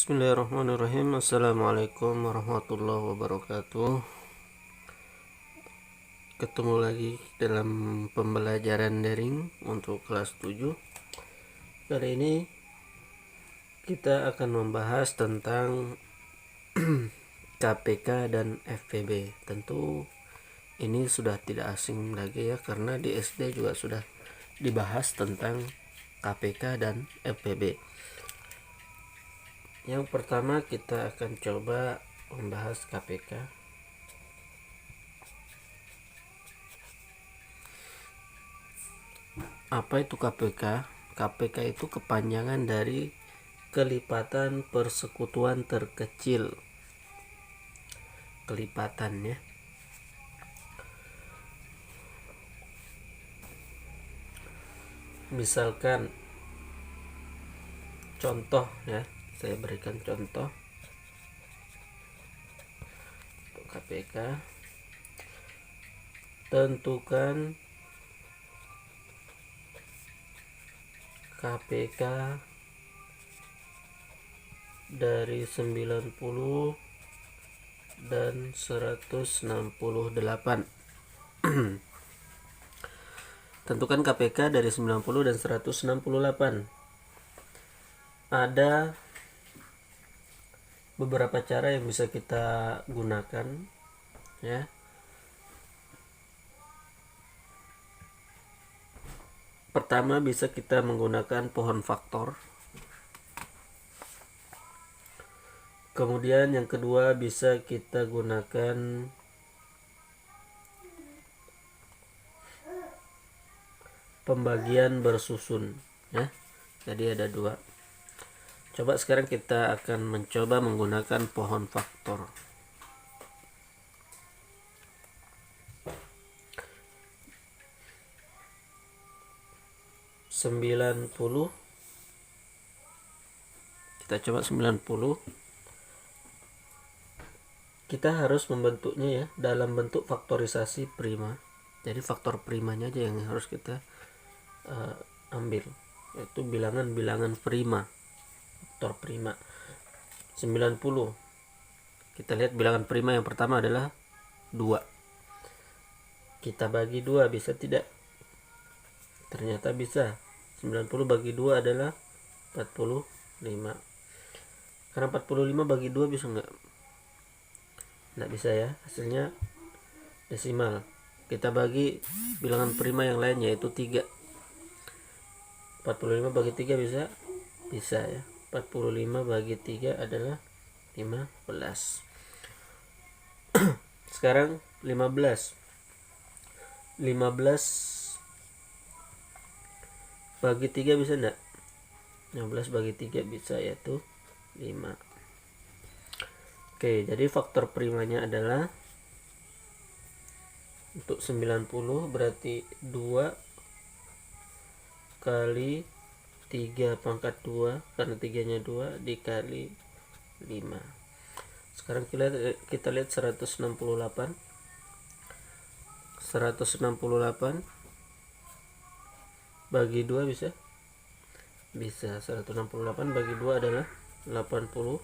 Bismillahirrahmanirrahim. Assalamualaikum warahmatullahi wabarakatuh. Ketemu lagi dalam pembelajaran daring untuk kelas 7. Kali ini kita akan membahas tentang KPK dan FPB. Tentu ini sudah tidak asing lagi ya, karena di SD juga sudah dibahas tentang KPK dan FPB. Yang pertama kita akan coba membahas KPK. Apa itu KPK? KPK itu kepanjangan dari kelipatan persekutuan terkecil. Kelipatan ya. Misalkan contoh ya, saya berikan contoh untuk KPK. Tentukan KPK dari 90 dan 168. Tentukan KPK dari 90 dan 168. Ada beberapa cara yang bisa kita gunakan ya. Pertama, bisa kita menggunakan pohon faktor. Kemudian yang kedua, bisa kita gunakan pembagian bersusun ya. Jadi ada dua. Coba sekarang kita akan mencoba menggunakan pohon faktor. Kita coba 90. Kita harus membentuknya ya dalam bentuk faktorisasi prima. Jadi faktor primanya aja yang harus kita ambil, yaitu bilangan-bilangan prima, faktor prima. 90. Kita lihat bilangan prima yang pertama adalah 2. Kita bagi 2, bisa tidak? Ternyata bisa. 90 bagi 2 adalah 45. Karena 45 bagi 2 bisa enggak? Enggak bisa ya, hasilnya desimal. Kita bagi bilangan prima yang lain, yaitu 3. 45 bagi 3 bisa? Bisa ya. 45 bagi 3 adalah 15. Sekarang 15 bagi 3 bisa enggak? 15 bagi 3 bisa, yaitu 5. Oke, jadi faktor primanya adalah untuk 90 berarti 2 kali 3 pangkat 2, karena 3-nya 2, dikali 5. Sekarang kita lihat 168 bagi 2 bisa? Bisa. 168 bagi 2 adalah 84.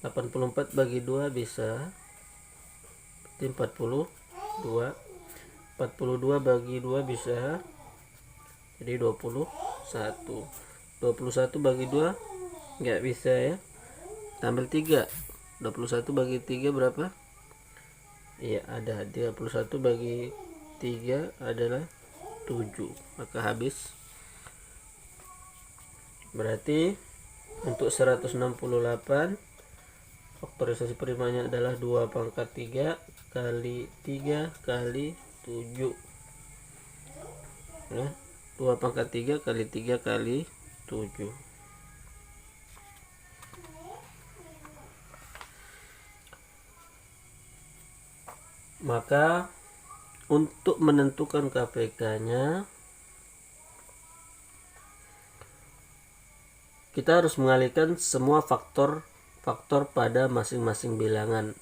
84 bagi 2 bisa 42. 42 bagi 2 bisa jadi 21. 21 bagi 2 nggak bisa ya. Tambah 3. 21 bagi 3 berapa? Iya, ada 31 bagi 3 adalah 7. Maka habis. Berarti untuk 168 faktorisasi primanya adalah 2 pangkat 3 kali 3 kali 7 ya. 2 pangkat 3 kali 3 kali 7. Maka untuk menentukan KPK-nya, kita harus mengalihkan semua faktor pada masing-masing bilangan.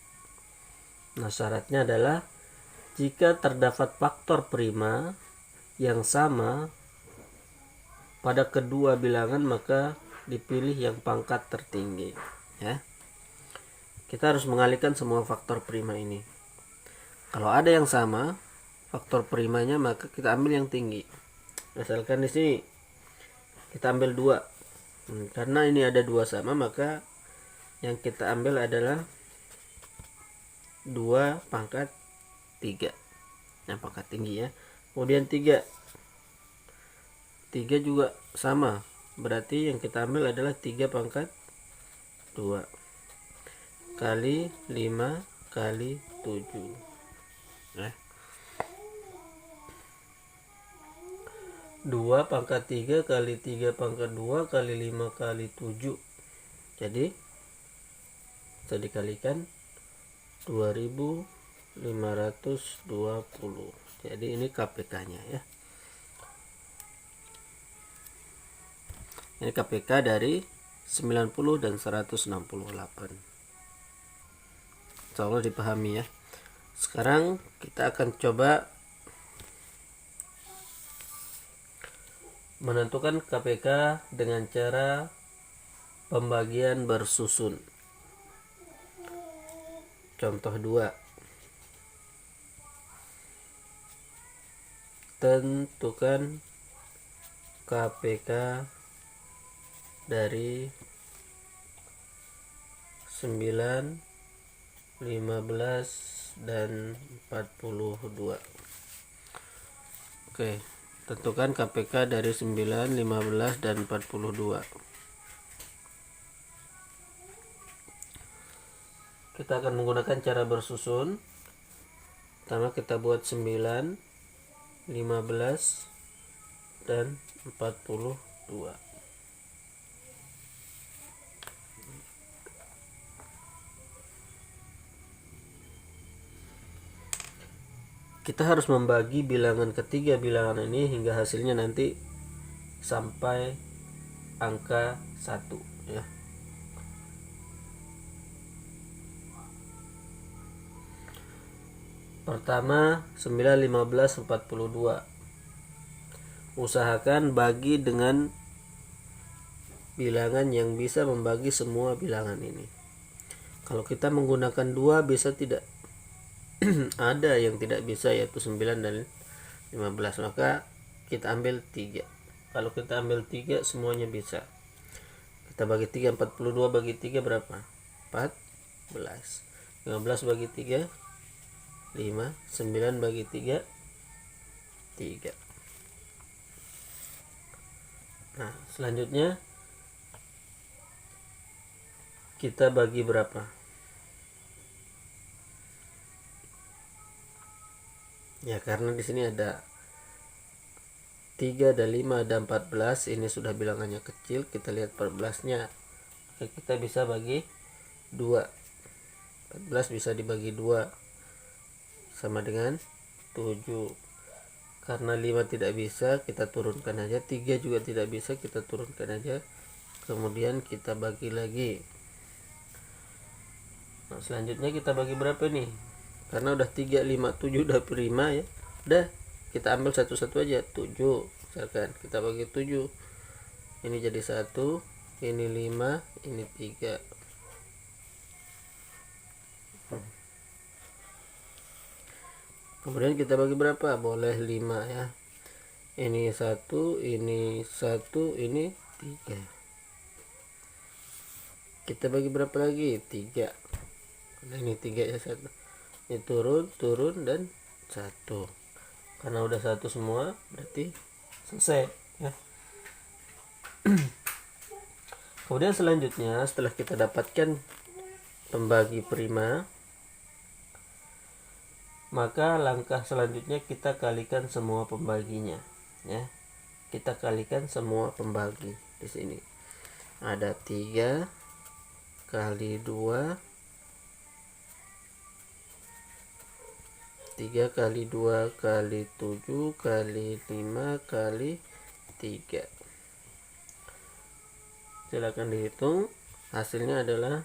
Nah, syaratnya adalah jika terdapat faktor prima yang sama pada kedua bilangan, maka dipilih yang pangkat tertinggi ya. Kita harus mengalihkan semua faktor prima ini. Kalau ada yang sama faktor primanya, maka kita ambil yang tinggi. Misalkan di sini kita ambil 2. Karena ini ada 2 sama, maka yang kita ambil adalah 2 pangkat 3. Yang pangkat tinggi ya. Kemudian 3 juga sama. Berarti yang kita ambil adalah 3 pangkat 2 kali 5 kali 7. Nah, 2 pangkat 3 kali 3 pangkat 2 kali 5 kali 7. Jadi bisa dikalikan 2520. Jadi ini KPK-nya ya. Ini KPK dari 90 dan 168. Insya Allah dipahami ya. Sekarang kita akan coba menentukan KPK dengan cara pembagian bersusun. Contoh 2. Tentukan KPK dari 9, 15 dan 42. Oke, tentukan KPK dari 9, 15 dan 42. Kita akan menggunakan cara bersusun. Pertama kita buat 9, 15 dan 42. Kita harus membagi bilangan ketiga bilangan ini hingga hasilnya nanti sampai angka 1 ya. Pertama 9, 15, 42. Usahakan bagi dengan bilangan yang bisa membagi semua bilangan ini. Kalau kita menggunakan 2 bisa tidak. Ada yang tidak bisa, yaitu 9 dan 15, maka kita ambil 3. Kalau kita ambil 3 semuanya bisa. Kita bagi 3, 42 bagi 3 berapa? 14. 15 bagi 3 5. 9 bagi 3 3. Nah, selanjutnya kita bagi berapa? Ya, karena di sini ada 3, ada 5, ada 14. Ini sudah bilangannya kecil. Kita lihat 14-nya. Oke, kita bisa bagi 2. 14 bisa dibagi 2 sama dengan 7. Karena 5 tidak bisa, kita turunkan aja. 3 juga tidak bisa, kita turunkan aja. Kemudian kita bagi lagi. Nah, selanjutnya kita bagi berapa nih? Karena udah 3, 5, 7 udah prima ya. Udah, kita ambil satu-satu aja. 7 misalkan kita bagi 7. Ini jadi 1, ini 5, ini 3. Kemudian kita bagi berapa? Boleh 5 ya. Ini 1, ini 1, ini 3. Kita bagi berapa lagi? 3. Nah, ini 3 ya, 1. Ini turun dan 1. Karena udah 1 semua, berarti selesai ya. Kemudian selanjutnya setelah kita dapatkan pembagi prima, maka langkah selanjutnya kita kalikan semua pembaginya ya. Kita kalikan semua pembagi. Di sini ada 3 kali 2, 3 kali 2 kali 7 kali 5 kali 3. Silakan dihitung. Hasilnya adalah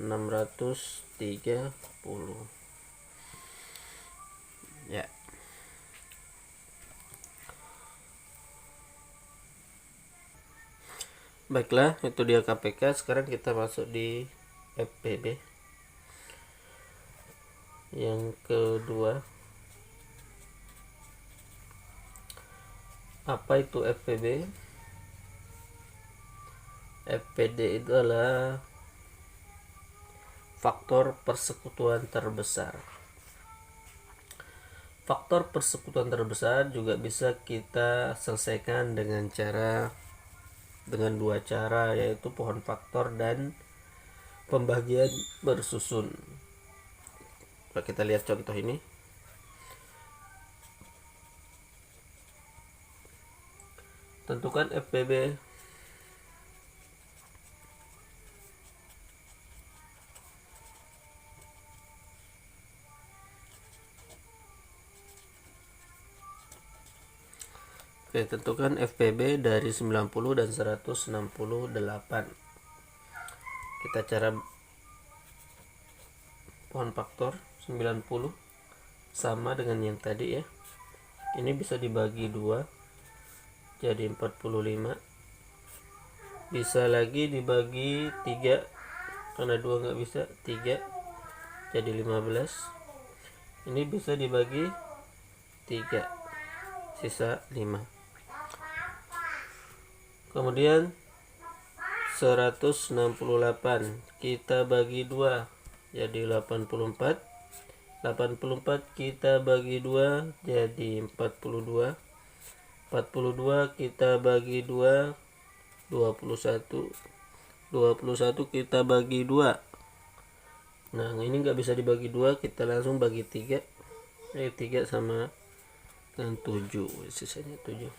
630 ya. Baiklah, itu dia KPK. Sekarang kita masuk di FPB yang kedua. Apa itu FPB? FPD itu adalah faktor persekutuan terbesar. Faktor persekutuan terbesar juga bisa kita selesaikan dengan dua cara, yaitu pohon faktor dan pembagian bersusun. Coba kita lihat contoh ini. Tentukan FPB Oke, tentukan FPB dari 90 dan 168. Kita cara pohon faktor 90 sama dengan yang tadi ya. Ini bisa dibagi 2 jadi 45. Bisa lagi dibagi 3 karena 2 nggak bisa, 3 jadi 15. Ini bisa dibagi 3 sisa 5. Kemudian 168 kita bagi 2 jadi 84. 84 kita bagi 2 jadi 42. 42 kita bagi 2 21. 21 kita bagi 2. Nah, ini nggak bisa dibagi 2, kita langsung bagi 3. 3 sama dengan 7, sisanya 7.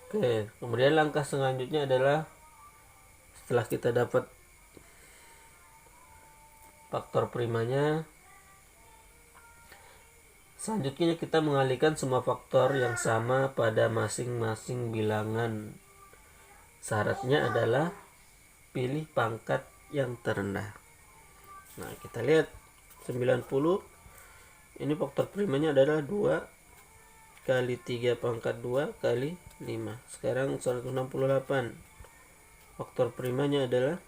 Oke, kemudian langkah selanjutnya adalah setelah kita dapat faktor primanya, selanjutnya kita mengalihkan semua faktor yang sama pada masing-masing bilangan. Syaratnya adalah pilih pangkat yang terendah. Nah, kita lihat 90 ini faktor primanya adalah 2 kali 3 pangkat 2 kali 5. Sekarang 168 faktor primanya adalah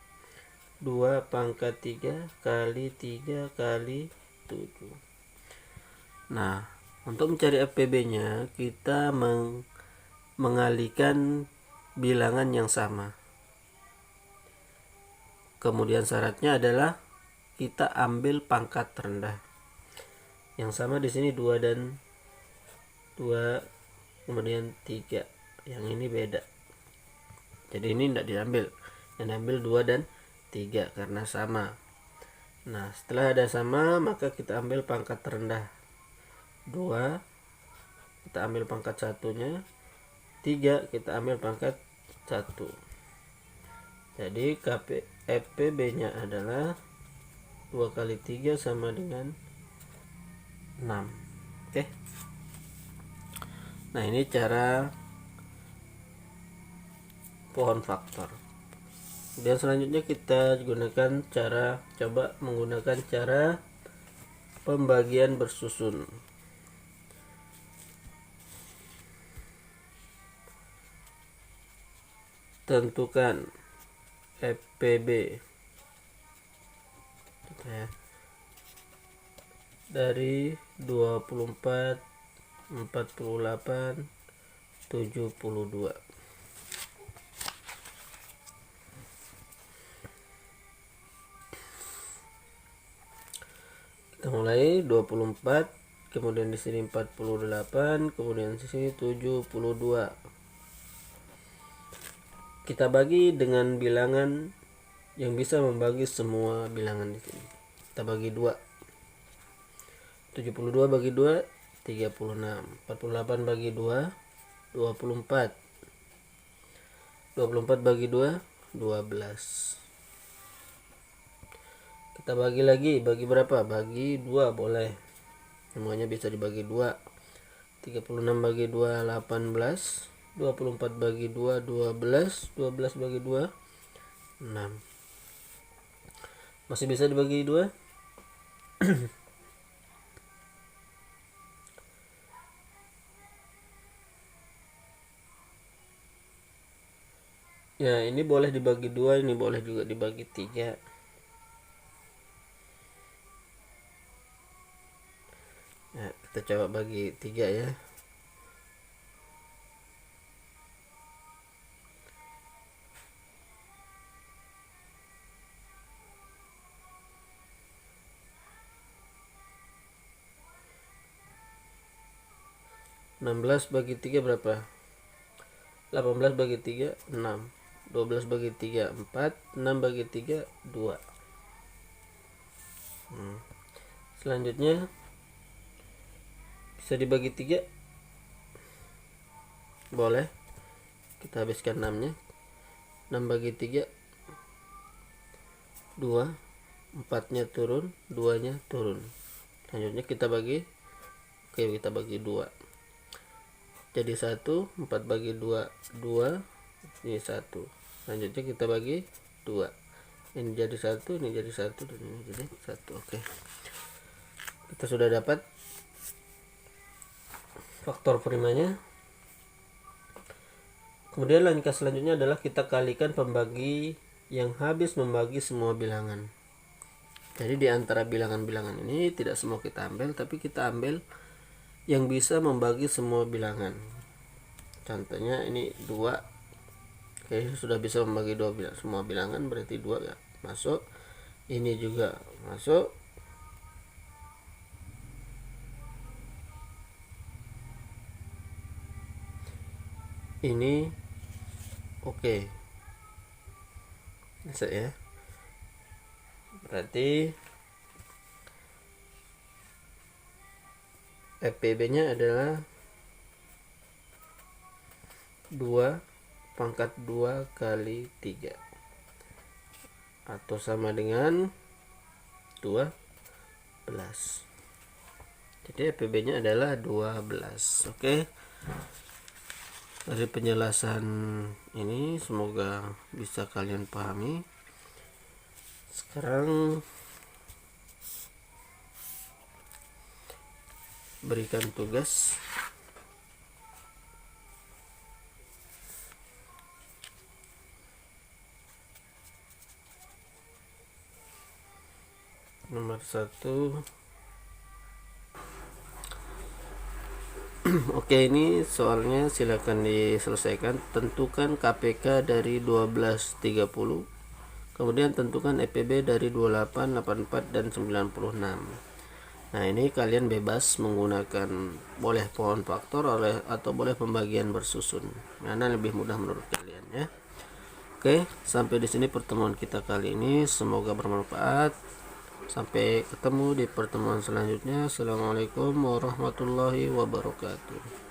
2 pangkat 3 kali 3 kali 7. Nah, untuk mencari FPB nya kita mengalihkan bilangan yang sama. Kemudian syaratnya adalah kita ambil pangkat terendah. Yang sama di sini 2 dan 2, kemudian 3. Yang ini beda. Jadi ini tidak diambil. Yang diambil 2 dan 3 karena sama. Nah, setelah ada sama, maka kita ambil pangkat terendah. 2 kita ambil pangkat satunya. 3 kita ambil pangkat 1. Jadi FPB nya adalah 2 kali 3 sama dengan 6. Oke. Nah, ini cara pohon faktor. Kemudian selanjutnya kita coba menggunakan cara pembagian bersusun. Tentukan FPB dari 24, 48, 72. Kita mulai 24, kemudian di sini 48, kemudian di sini 72. Kita bagi dengan bilangan yang bisa membagi semua bilangan di sini. Kita bagi 2. 72 bagi 2 36. 48 bagi 2 24. 24 bagi 2 12. Kita bagi lagi, bagi berapa? Bagi 2 boleh. Semuanya bisa dibagi 2. 36 bagi 2 18. 24 bagi 2 12. 12 bagi 2 6. Masih bisa dibagi 2? Ya, ini boleh dibagi 2, ini boleh juga dibagi 3. Ya, kita coba bagi 3 ya. Enam belas bagi 3 berapa? 18 bagi 3 6. 12 bagi 3 4. 6 bagi 3 2. Selanjutnya bisa dibagi 3, boleh. Kita habiskan 6 nya. 6 bagi 3 2. 4 nya turun, 2 nya turun. Selanjutnya kita bagi, kita bagi 2 jadi 1. 4 bagi 2 2, ini 1. Selanjutnya kita bagi 2, ini jadi 1, ini jadi 1, dan ini jadi 1. Oke, kita sudah dapat faktor primanya. Kemudian langkah selanjutnya adalah kita kalikan pembagi yang habis membagi semua bilangan. Jadi di antara bilangan-bilangan ini tidak semua kita ambil, tapi kita ambil yang bisa membagi semua bilangan. Contohnya ini 2. Oke, sudah bisa membagi semua bilangan, berarti 2 ya masuk. Ini juga masuk. Ini oke. Bisa ya. Berarti FPB-nya adalah 2 pangkat 2 kali 3, atau sama dengan 12. Jadi FPB-nya adalah 12. Oke. Dari penjelasan ini semoga bisa kalian pahami. Sekarang berikan tugas. Nomor 1. Oke, ini soalnya silakan diselesaikan. Tentukan KPK dari 1230. Kemudian tentukan EPB dari 28, 84 dan 96. Nah, ini kalian bebas menggunakan boleh pohon faktor atau boleh pembagian bersusun. Mana lebih mudah menurut kalian ya. Oke, sampai di sini pertemuan kita kali ini. Semoga bermanfaat. Sampai ketemu di pertemuan selanjutnya. Assalamualaikum warahmatullahi wabarakatuh.